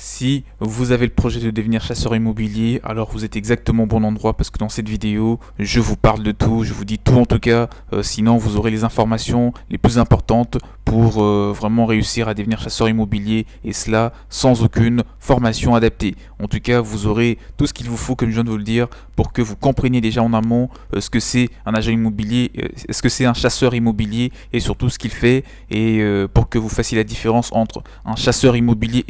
Si vous avez le projet de devenir chasseur immobilier, alors vous êtes exactement au bon endroit parce que dans cette vidéo, je vous parle de tout, je vous dis tout en tout cas, sinon vous aurez les informations les plus importantes pour vraiment réussir à devenir chasseur immobilier et cela sans aucune formation adaptée. En tout cas, vous aurez tout ce qu'il vous faut, comme je viens de vous le dire, pour que vous compreniez déjà en amont ce que c'est un agent immobilier, ce que c'est un chasseur immobilier et surtout ce qu'il fait et pour que vous fassiez la différence entre un chasseur immobilier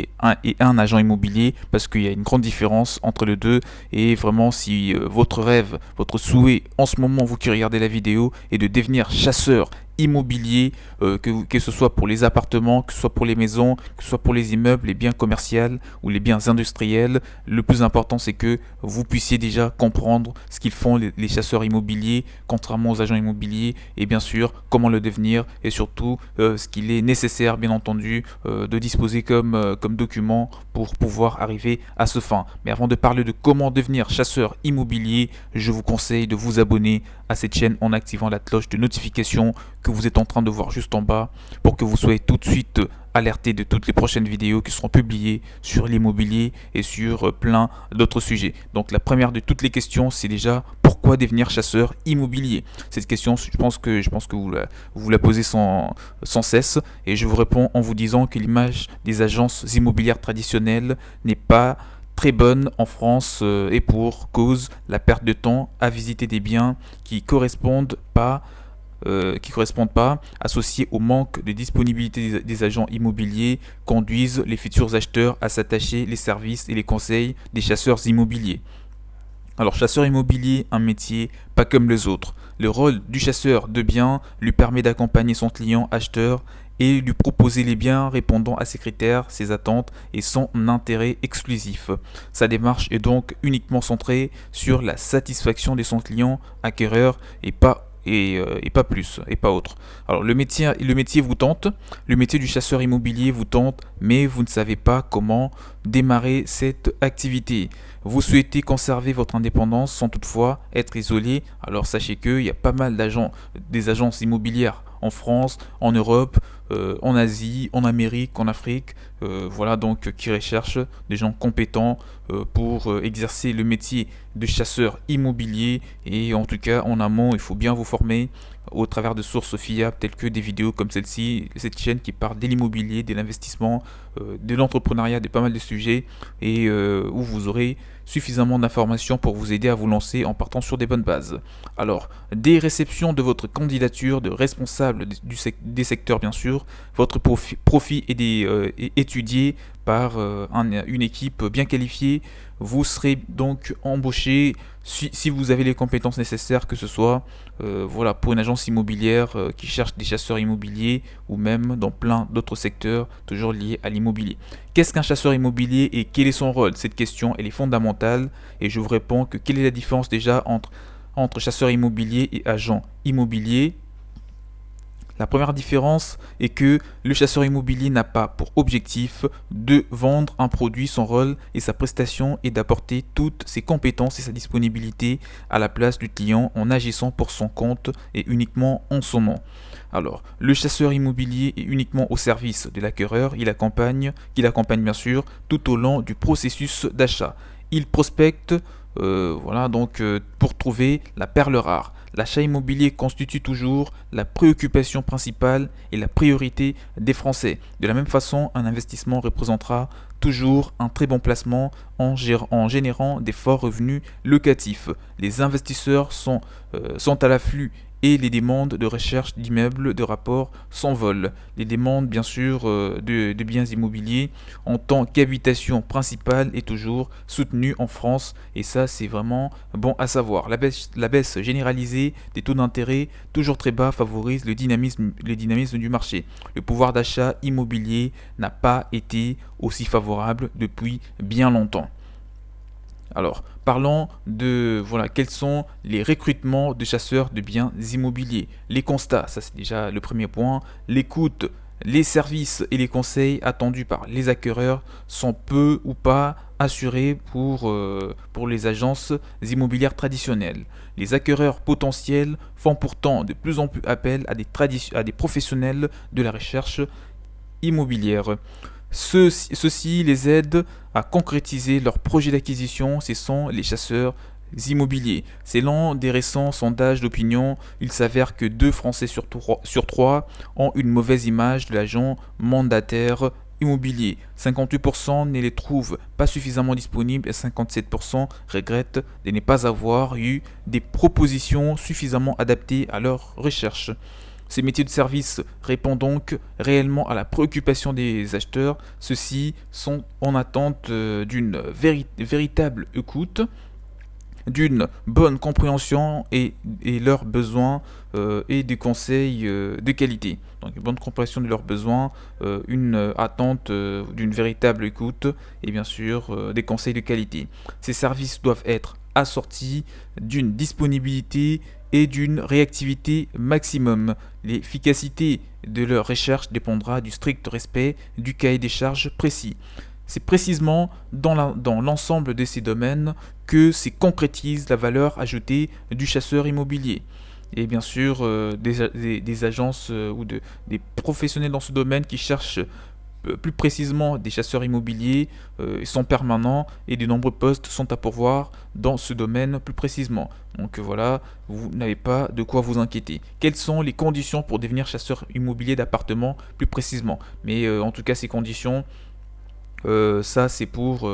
et un agent immobilier parce qu'il y a une grande différence entre les deux et vraiment si votre rêve, votre souhait en ce moment vous qui regardez la vidéo est de devenir chasseur immobilier, que ce soit pour les appartements, que ce soit pour les maisons, que ce soit pour les immeubles, les biens commerciaux ou les biens industriels. Le plus important, c'est que vous puissiez déjà comprendre ce qu'ils font les chasseurs immobiliers, contrairement aux agents immobiliers, et bien sûr, comment le devenir, et surtout, ce qu'il est nécessaire, bien entendu, de disposer comme document pour pouvoir arriver à ce fin. Mais avant de parler de comment devenir chasseur immobilier, je vous conseille de vous abonner à cette chaîne en activant la cloche de notification que vous êtes en train de voir juste en bas pour que vous soyez tout de suite alerté de toutes les prochaines vidéos qui seront publiées sur l'immobilier et sur plein d'autres sujets. Donc la première de toutes les questions, c'est déjà pourquoi devenir chasseur immobilier? Cette question, je pense que vous la posez sans cesse et je vous réponds en vous disant que l'image des agences immobilières traditionnelles n'est pas très bonne en France et pour cause la perte de temps à visiter des biens qui correspondent pas, associés au manque de disponibilité des agents immobiliers, conduisent les futurs acheteurs à s'attacher les services et les conseils des chasseurs immobiliers. Alors, chasseur immobilier, un métier pas comme les autres. Le rôle du chasseur de biens lui permet d'accompagner son client acheteur et lui proposer les biens répondant à ses critères, ses attentes et son intérêt exclusif. Sa démarche est donc uniquement centrée sur la satisfaction de son client acquéreur et pas plus, et pas autre. Alors le métier vous tente, le métier du chasseur immobilier vous tente, mais vous ne savez pas comment démarrer cette activité. Vous souhaitez conserver votre indépendance sans toutefois être isolé, alors sachez qu'il y a pas mal des agences immobilières en France, en Europe, en Asie, en Amérique, en Afrique, voilà donc qui recherchent des gens compétents pour exercer le métier de chasseur immobilier et en tout cas en amont il faut bien vous former au travers de sources fiables telles que des vidéos comme celle-ci, cette chaîne qui parle de l'immobilier, de l'investissement, de l'entrepreneuriat, de pas mal de sujets et où vous aurez suffisamment d'informations pour vous aider à vous lancer en partant sur des bonnes bases. Alors, dès réception de votre candidature de responsable des secteurs bien sûr, votre profil est étudié par une équipe bien qualifiée. Vous serez donc embauché si vous avez les compétences nécessaires, que ce soit voilà, pour une agence immobilière qui cherche des chasseurs immobiliers ou même dans plein d'autres secteurs toujours liés à l'immobilier. Qu'est-ce qu'un chasseur immobilier et quel est son rôle? Cette question elle est fondamentale et je vous réponds que quelle est la différence déjà entre chasseur immobilier et agent immobilier? La première différence est que le chasseur immobilier n'a pas pour objectif de vendre un produit. Son rôle et sa prestation est d'apporter toutes ses compétences et sa disponibilité à la place du client en agissant pour son compte et uniquement en son nom. Alors, le chasseur immobilier est uniquement au service de l'acquéreur, qu'il accompagne bien sûr tout au long du processus d'achat. Il prospecte voilà donc pour trouver la perle rare. L'achat immobilier constitue toujours la préoccupation principale et la priorité des Français. De la même façon, un investissement représentera toujours un très bon placement en générant des forts revenus locatifs. Les investisseurs sont à l'afflux et les demandes de recherche d'immeubles de rapport s'envolent. Les demandes bien sûr de biens immobiliers en tant qu'habitation principale est toujours soutenue en France et ça c'est vraiment bon à savoir. La baisse généralisée des taux d'intérêt toujours très bas favorise le dynamisme du marché. Le pouvoir d'achat immobilier n'a pas été aussi favorable depuis bien longtemps. Alors, parlons de quels sont les recrutements de chasseurs de biens immobiliers. Les constats, ça c'est déjà le premier point. L'écoute, les services et les conseils attendus par les acquéreurs sont peu ou pas assurés pour les agences immobilières traditionnelles. Les acquéreurs potentiels font pourtant de plus en plus appel à des professionnels de la recherche immobilière. Ceci les aide à concrétiser leurs projets d'acquisition. Ce sont les chasseurs immobiliers. Selon des récents sondages d'opinion, il s'avère que 2 Français sur 3 ont une mauvaise image de l'agent mandataire immobilier. 58% ne les trouvent pas suffisamment disponibles et 57% regrettent de ne pas avoir eu des propositions suffisamment adaptées à leurs recherches. Ces métiers de service répondent donc réellement à la préoccupation des acheteurs. Ceux-ci sont en attente d'une véritable écoute, d'une bonne compréhension et leurs besoins et des conseils de qualité. Donc une bonne compréhension de leurs besoins, une attente d'une véritable écoute et bien sûr des conseils de qualité. Ces services doivent être assortis d'une disponibilité et d'une réactivité maximum. L'efficacité de leur recherche dépendra du strict respect du cahier des charges précis. C'est précisément dans l'ensemble de ces domaines que se concrétise la valeur ajoutée du chasseur immobilier. Et bien sûr, des agences ou des professionnels dans ce domaine qui cherchent plus précisément des chasseurs immobiliers sont permanents et de nombreux postes sont à pourvoir dans ce domaine plus précisément. Donc voilà, vous n'avez pas de quoi vous inquiéter. Quelles sont les conditions pour devenir chasseur immobilier d'appartement plus précisément? Mais en tout cas, ces conditions, ça c'est pour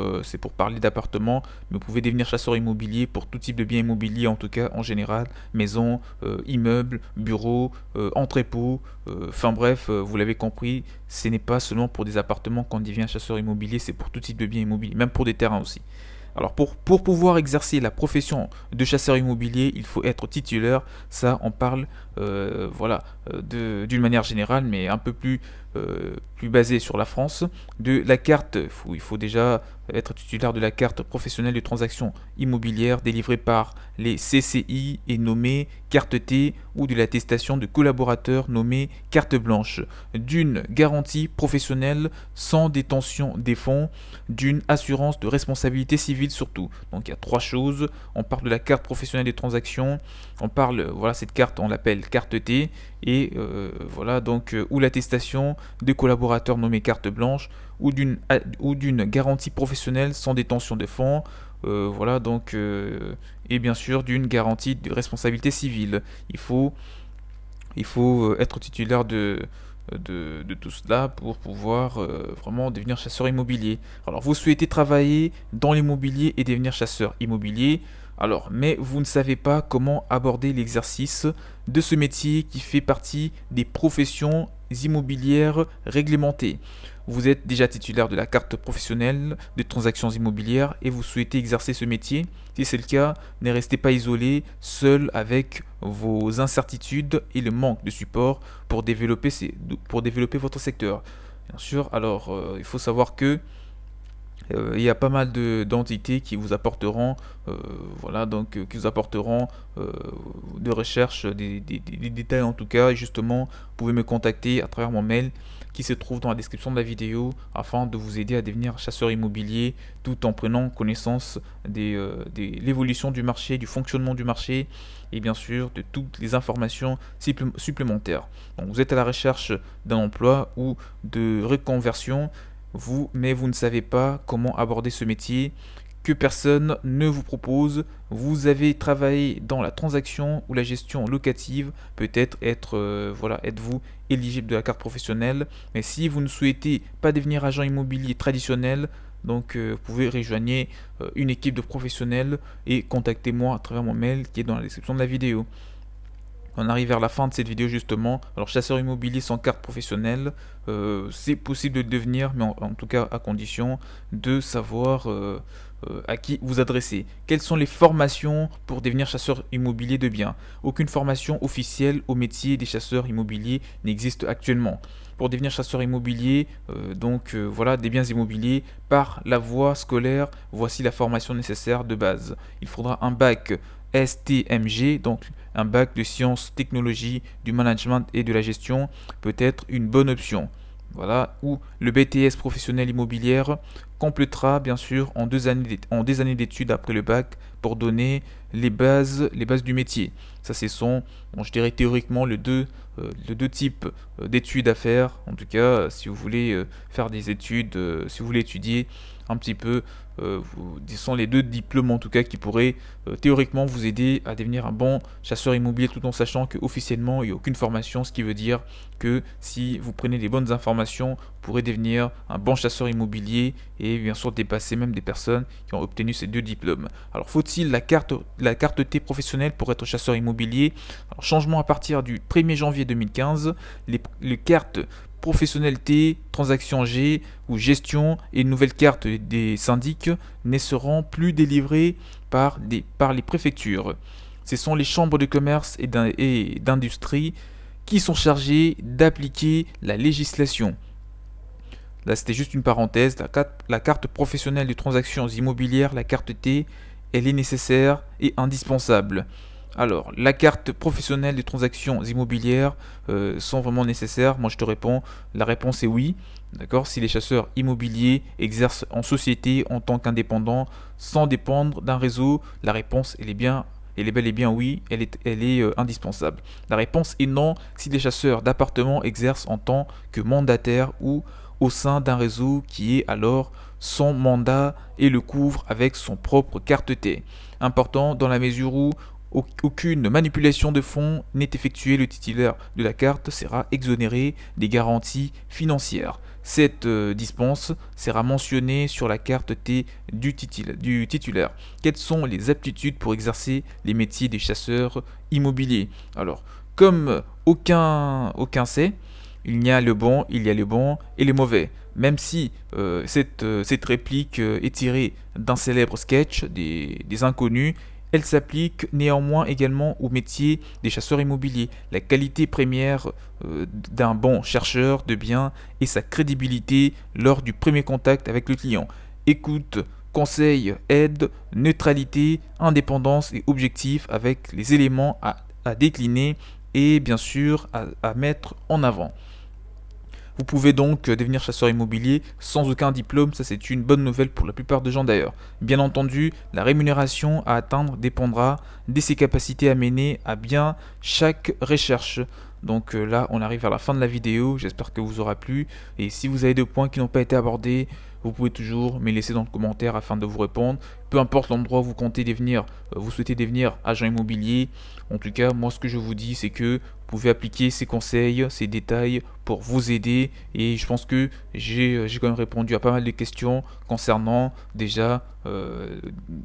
parler d'appartement, mais vous pouvez devenir chasseur immobilier pour tout type de biens immobiliers, en tout cas en général, maison, immeuble, bureau, entrepôt, enfin bref, vous l'avez compris, ce n'est pas seulement pour des appartements qu'on devient chasseur immobilier, c'est pour tout type de biens immobiliers, même pour des terrains aussi. Alors pour pouvoir exercer la profession de chasseur immobilier, il faut être titulaire. Ça, on parle d'une manière générale, mais un peu plus basé sur la France, de la carte. Il faut déjà être titulaire de la carte professionnelle de transaction immobilière délivrée par les CCI et nommée carte T, ou de l'attestation de collaborateur nommée carte blanche, d'une garantie professionnelle sans détention des fonds, d'une assurance de responsabilité civile surtout. Donc il y a 3 choses. On parle de la carte professionnelle des transactions, on parle, cette carte on l'appelle carte T, et ou l'attestation de collaborateurs nommés carte blanche, ou d'une garantie professionnelle sans détention de fonds, et bien sûr d'une garantie de responsabilité civile. Il faut être titulaire de tout cela pour pouvoir vraiment devenir chasseur immobilier. Alors vous souhaitez travailler dans l'immobilier et devenir chasseur immobilier, mais vous ne savez pas comment aborder l'exercice de ce métier qui fait partie des professions immobilières réglementées. Vous êtes déjà titulaire de la carte professionnelle de transactions immobilières et vous souhaitez exercer ce métier. Si c'est le cas, ne restez pas isolé, seul avec vos incertitudes et le manque de support pour développer votre secteur. Bien sûr, il faut savoir que il y a pas mal d'entités qui vous apporteront, de recherche, des détails en tout cas. Et justement, vous pouvez me contacter à travers mon mail qui se trouve dans la description de la vidéo afin de vous aider à devenir chasseur immobilier tout en prenant connaissance de l'évolution du marché, du fonctionnement du marché et bien sûr de toutes les informations supplémentaires. Donc vous êtes à la recherche d'un emploi ou de reconversion, mais vous ne savez pas comment aborder ce métier, que personne ne vous propose. Vous avez travaillé dans la transaction ou la gestion locative, peut-être êtes-vous éligible de la carte professionnelle, mais si vous ne souhaitez pas devenir agent immobilier traditionnel, donc vous pouvez rejoindre une équipe de professionnels et contactez-moi à travers mon mail qui est dans la description de la vidéo. On arrive vers la fin de cette vidéo justement. Alors chasseur immobilier sans carte professionnelle, c'est possible de le devenir, mais en tout cas à condition de savoir à qui vous adresser. Quelles sont les formations pour devenir chasseur immobilier de biens? Aucune formation officielle au métier des chasseurs immobiliers n'existe actuellement. Pour devenir chasseur immobilier, des biens immobiliers par la voie scolaire, voici la formation nécessaire de base. Il faudra un bac STMG, donc un bac de sciences, technologies, du management et de la gestion peut être une bonne option. Ou le BTS professionnel immobilière complétera bien sûr en des années d'études après le bac pour donner les bases du métier. Ça, c'est bon, je dirais théoriquement les deux types d'études à faire. En tout cas, si vous voulez faire des études, si vous voulez étudier un petit peu, ce sont les deux diplômes en tout cas qui pourraient théoriquement vous aider à devenir un bon chasseur immobilier, tout en sachant qu'officiellement il n'y a aucune formation, ce qui veut dire que si vous prenez les bonnes informations, vous pourrez devenir un bon chasseur immobilier et bien sûr dépasser même des personnes qui ont obtenu ces deux diplômes. Alors faut-il la carte T professionnelle pour être chasseur immobilier? Alors, changement à partir du 1er janvier 2015, les cartes professionnelle T, transaction G ou gestion et nouvelles cartes des syndics ne seront plus délivrées par les préfectures. Ce sont les chambres de commerce et d'industrie qui sont chargées d'appliquer la législation. Là, c'était juste une parenthèse. La carte professionnelle de transactions immobilières, la carte T, elle est nécessaire et indispensable. Alors, la carte professionnelle des transactions immobilières sont vraiment nécessaires? Moi, je te réponds, la réponse est oui. D'accord? Si les chasseurs immobiliers exercent en société en tant qu'indépendants sans dépendre d'un réseau, la réponse elle est bel et bien oui, elle est indispensable. La réponse est non si les chasseurs d'appartements exercent en tant que mandataires ou au sein d'un réseau qui est alors son mandat et le couvre avec son propre carte T. Important dans la mesure où aucune manipulation de fonds n'est effectuée, le titulaire de la carte sera exonéré des garanties financières. Cette dispense sera mentionnée sur la carte T du titulaire. Quelles sont les aptitudes pour exercer les métiers des chasseurs immobiliers? Alors, comme aucun sait, il y a le bon et le mauvais. Même si cette réplique est tirée d'un célèbre sketch des Inconnus, elle s'applique néanmoins également au métier des chasseurs immobiliers. La qualité première d'un bon chercheur de biens est sa crédibilité lors du premier contact avec le client. Écoute, conseil, aide, neutralité, indépendance et objectif avec les éléments à décliner et bien sûr à mettre en avant. Vous pouvez donc devenir chasseur immobilier sans aucun diplôme, ça c'est une bonne nouvelle pour la plupart des gens d'ailleurs. Bien entendu, la rémunération à atteindre dépendra de ses capacités à mener à bien chaque recherche. Donc là, on arrive à la fin de la vidéo, j'espère que vous aura plu. Et si vous avez des points qui n'ont pas été abordés, vous pouvez toujours me laisser dans le commentaire afin de vous répondre. Peu importe l'endroit où vous comptez devenir, vous souhaitez devenir agent immobilier. En tout cas, moi ce que je vous dis, c'est que vous pouvez appliquer ces conseils, ces détails pour vous aider. Et je pense que j'ai quand même répondu à pas mal de questions concernant déjà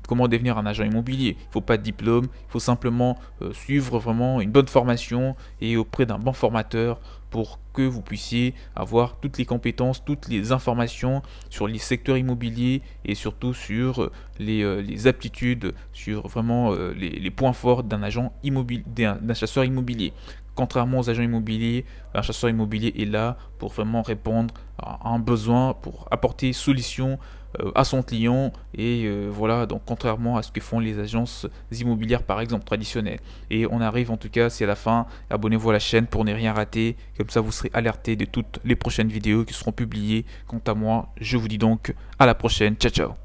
comment devenir un agent immobilier. Il ne faut pas de diplôme, il faut simplement suivre vraiment une bonne formation et auprès d'un bon formateur pour que vous puissiez avoir toutes les compétences, toutes les informations sur les secteurs immobiliers et surtout sur les aptitudes, sur vraiment les points forts d'un agent immobilier, d'un chasseur immobilier. Contrairement aux agents immobiliers, un chasseur immobilier est là pour vraiment répondre à un besoin, pour apporter solution à son client et voilà, donc contrairement à ce que font les agences immobilières par exemple traditionnelles. Et on arrive en tout cas, c'est à la fin, abonnez-vous à la chaîne pour ne rien rater, comme ça vous serez alerté de toutes les prochaines vidéos qui seront publiées. Quant à moi, je vous dis donc à la prochaine, ciao ciao.